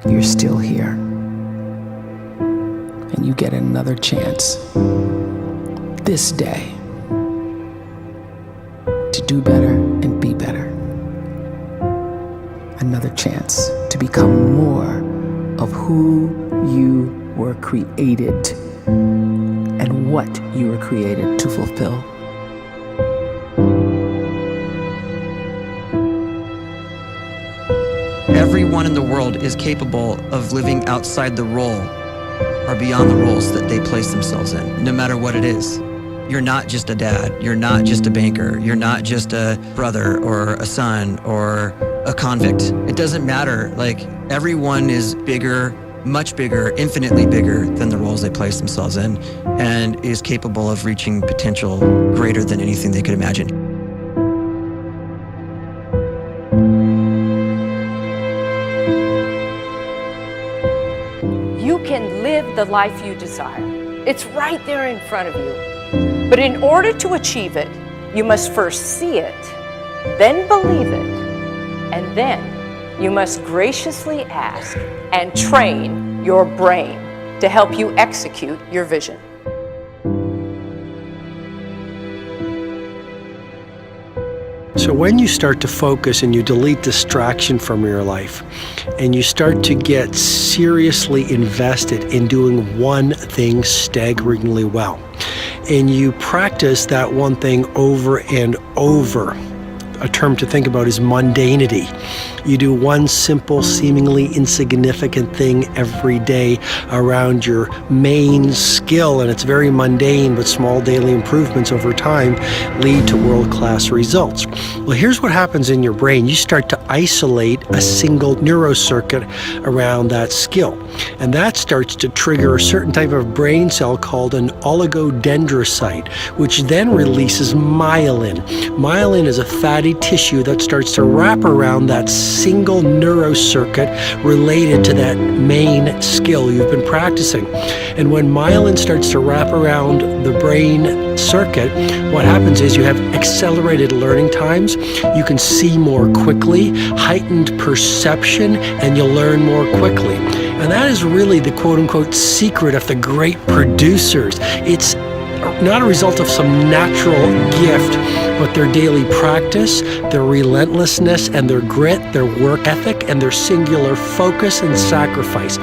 you're still here. And you get another chance this day to do better and be better. Another chance to become more of who you were created and what you were created to fulfill. Everyone in the world is capable of living outside the role or beyond the roles that they place themselves in, no matter what it is. You're not just a dad, you're not just a banker, you're not just a brother or a son or a convict. It doesn't matter. Like, everyone is bigger, much bigger, infinitely bigger than the roles they place themselves in, and is capable of reaching potential greater than anything they could imagine. You can live the life you desire. It's right there in front of you. But in order to achieve it, you must first see it, then believe it, and then you must graciously ask and train your brain to help you execute your vision. So when you start to focus and you delete distraction from your life, and you start to get seriously invested in doing one thing staggeringly well, and you practice that one thing over and over, a term to think about is mundanity. You do one simple, seemingly insignificant thing every day around your main skill, and it's very mundane, but small daily improvements over time lead to world-class results. Well, here's what happens in your brain. You start to isolate a single neurocircuit around that skill, and that starts to trigger a certain type of brain cell called an oligodendrocyte, which then releases myelin. Myelin is a fatty tissue that starts to wrap around that single neurocircuit related to that main skill you've been practicing. And when myelin starts to wrap around the brain circuit, what happens is you have accelerated learning times, you can see more quickly, heightened perception, and you'll learn more quickly. And that is really the quote-unquote secret of the great producers. It's not a result of some natural gift, but their daily practice, their relentlessness and their grit, their work ethic, and their singular focus and sacrifice.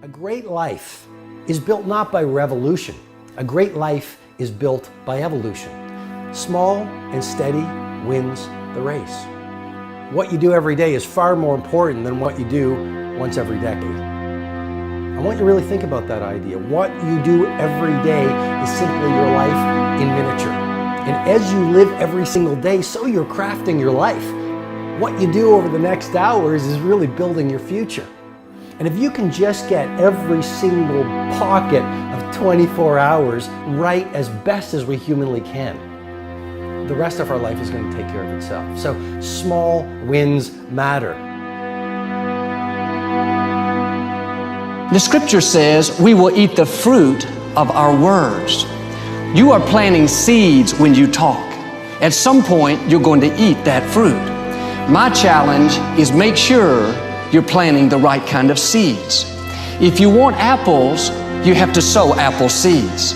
A great life is built not by revolution. A great life is built by evolution. Small and steady wins the race. What you do every day is far more important than what you do once every decade. I want you to really think about that idea. What you do every day is simply your life in miniature. And as you live every single day, so you're crafting your life. What you do over the next hours is really building your future. And if you can just get every single pocket of 24 hours right as best as we humanly can, the rest of our life is going to take care of itself. So small wins matter. The scripture says we will eat the fruit of our words. You are planting seeds when you talk. At some point, you're going to eat that fruit. My challenge is make sure you're planting the right kind of seeds. If you want apples, you have to sow apple seeds.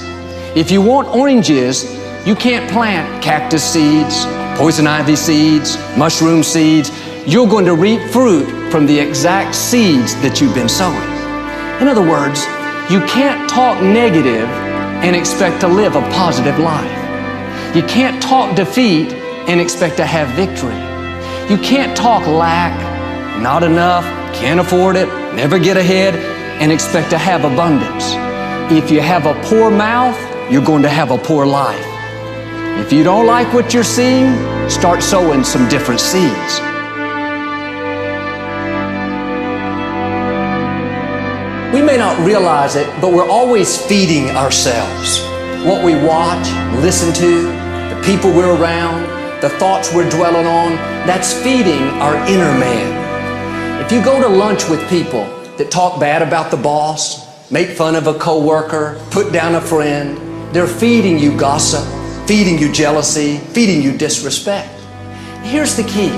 If you want oranges, you can't plant cactus seeds, poison ivy seeds, mushroom seeds. You're going to reap fruit from the exact seeds that you've been sowing. In other words, you can't talk negative and expect to live a positive life. You can't talk defeat and expect to have victory. You can't talk lack, not enough, can't afford it, never get ahead, and expect to have abundance. If you have a poor mouth, you're going to have a poor life. If you don't like what you're seeing, start sowing some different seeds. We may not realize it, but we're always feeding ourselves. What we watch, listen to, the people we're around, the thoughts we're dwelling on, that's feeding our inner man. If you go to lunch with people that talk bad about the boss, make fun of a coworker, put down a friend. They're feeding you gossip, feeding you jealousy, feeding you disrespect. Here's the key.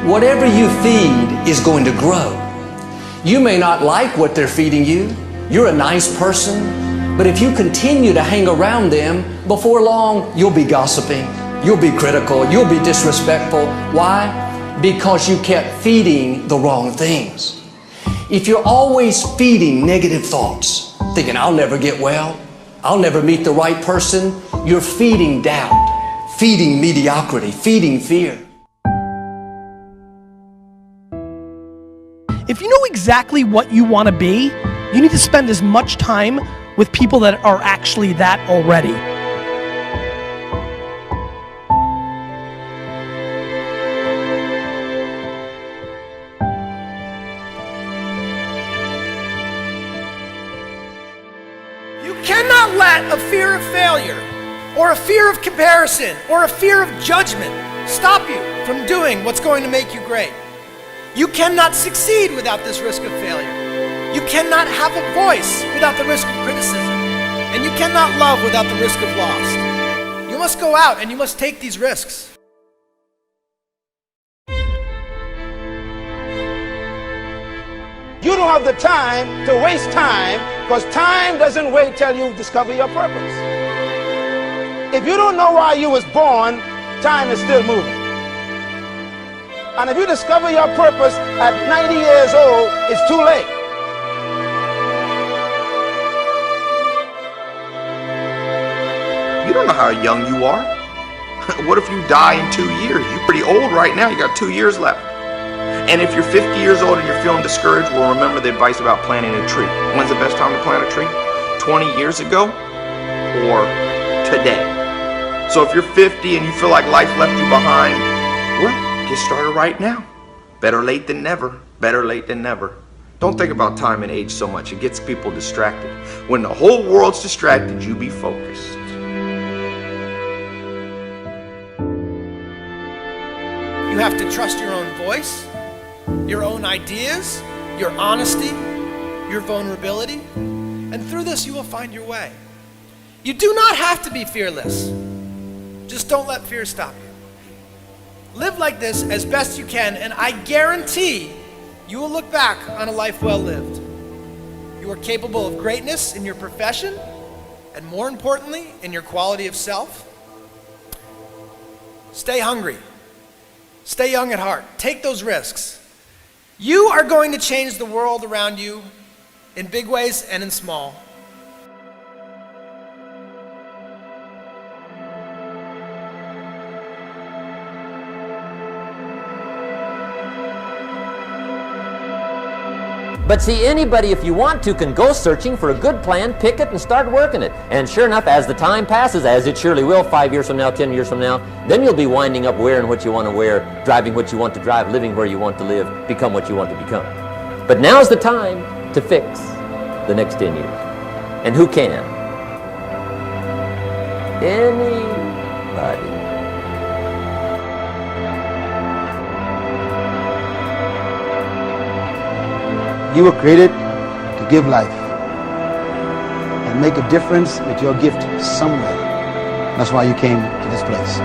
Whatever you feed is going to grow. You may not like what they're feeding you. You're a nice person, but if you continue to hang around them, before long, you'll be gossiping, you'll be critical, you'll be disrespectful. Why? Because you kept feeding the wrong things. If you're always feeding negative thoughts, thinking, I'll never get well, I'll never meet the right person, you're feeding doubt, feeding mediocrity, feeding fear. If you know exactly what you want to be, you need to spend as much time with people that are actually that already. You cannot let a fear of failure, or a fear of comparison, or a fear of judgment stop you from doing what's going to make you great. You cannot succeed without this risk of failure. You cannot have a voice without the risk of criticism. And you cannot love without the risk of loss. You must go out and you must take these risks. You don't have the time to waste time, because time doesn't wait till you discover your purpose. If you don't know why you was born, time is still moving. And if you discover your purpose at 90 years old, it's too late. You don't know how young you are. What if you die in 2 years? You're pretty old right now. You got 2 years left. And if you're 50 years old and you're feeling discouraged, well, remember the advice about planting a tree. When's the best time to plant a tree? 20 years ago or today? So if you're 50 and you feel like life left you behind, well, get started right now. Better late than never. Better late than never. Don't think about time and age so much. It gets people distracted. When the whole world's distracted, you be focused. You have to trust your own voice, your own ideas, your honesty, your vulnerability, and through this you will find your way. You do not have to be fearless. Just don't let fear stop you. Live like this as best you can, and I guarantee you will look back on a life well lived. You are capable of greatness in your profession, and more importantly, in your quality of self. Stay hungry. Stay young at heart. Take those risks. You are going to change the world around you in big ways and in small. But see, anybody, if you want to, can go searching for a good plan, pick it, and start working it. And sure enough, as the time passes, as it surely will 5 years from now, 10 years from now, then you'll be winding up wearing what you want to wear, driving what you want to drive, living where you want to live, become what you want to become. But now's the time to fix the next 10 years. And who can? Anybody. You were created to give life and make a difference with your gift somewhere. That's why you came to this place.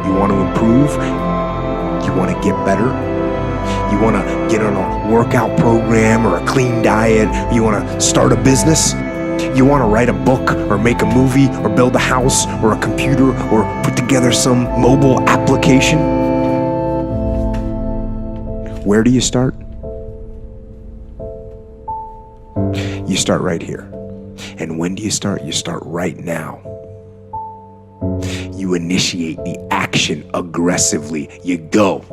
You want to improve? You want to get better? You want to get on a workout program or a clean diet? You want to start a business? You want to write a book or make a movie or build a house or a computer or put together some mobile application? Where do you start? You start right here. And when do you start? You start right now. You initiate the action aggressively. You go.